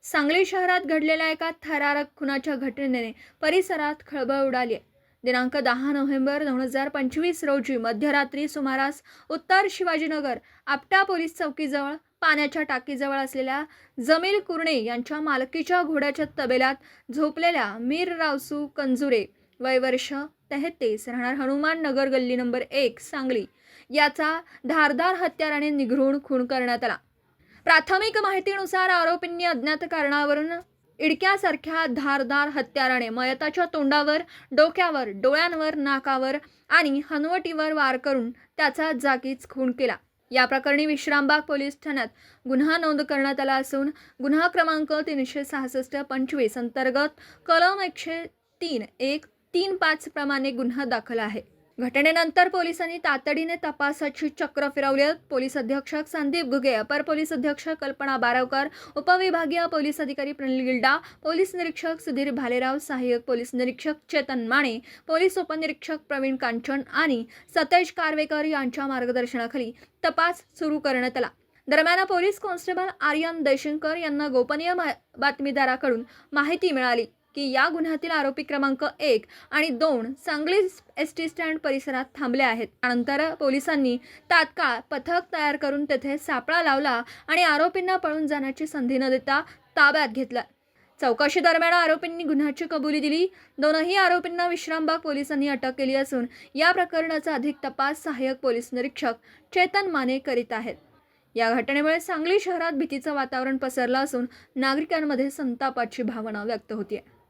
सांगली शहरात घडलेल्या एका थरारक खुनाच्या घटनेने परिसरात खळबळ उडाली आहे. दिनांक 10 नोव्हेंबर 2025 रोजी मध्यरात्री सुमारास उत्तर शिवाजीनगर आपटा पोलीस चौकीजवळ पाण्याच्या टाकीजवळ असलेल्या जमील कुरणे यांच्या मालकीच्या घोड्याच्या तबेल्यात झोपलेल्या मीर रावसू कंजुरे वय वर्ष 33 राहणार हनुमान नगर गल्ली नंबर 1 सांगली याचा धारदार हत्याराने निघरून खून करण्यात आला. प्राथमिक माहितीनुसार आरोपींनी अज्ञात कारणावरून इडक्यासारख्या धारदार हत्याराने मयताच्या तोंडावर, डोक्यावर, डोळ्यांवर, नाकावर आणि हनवटीवर वार करून त्याचा जागीच खून केला. या प्रकरणी विश्रामबाग पोलीस ठाण्यात गुन्हा नोंद करण्यात आला असून गुन्हा क्रमांक 366-25 अंतर्गत कलम 103-1-35 प्रमाणे गुन्हा दाखल आहे. घटनेनंतर पोलिसांनी तातडीने तपासाची चक्र फिरवली. पोलीस अधीक्षक संदीप घुगे, अपर पोलीस अधीक्षक कल्पना बारावकर, उपविभागीय पोलीस अधिकारी प्रनिल गिल्डा, पोलीस निरीक्षक सुधीर भालेराव, सहाय्यक पोलीस निरीक्षक चेतन माने, पोलीस उपनिरीक्षक प्रवीण कांचन आणि सतेज कारवेकर यांच्या मार्गदर्शनाखाली तपास सुरू करण्यात आला. दरम्यान पोलीस कॉन्स्टेबल आर्यन देशंकर यांना गोपनीय बातमीदाराकडून माहिती मिळाली की या गुन्ह्यातील आरोपी क्रमांक 1 आणि 2 सांगली एसटी स्टँड परिसरात थांबले आहेत. त्यानंतर पोलिसांनी तात्काळ पथक तयार करून तेथे सापळा लावला आणि आरोपींना पळून जाण्याची संधी न देता ताब्यात घेतला. चौकशी दरम्यान आरोपींनी गुन्ह्याची कबुली दिली. दोनही आरोपींना विश्रामबाग पोलिसांनी अटक केली असून या प्रकरणाचा अधिक तपास सहाय्यक पोलीस निरीक्षक चेतन माने करीत आहेत. या घटनेमुळे सांगली शहरात भीतीचं वातावरण पसरलं असून नागरिकांमध्ये संतापाची भावना व्यक्त होतीये.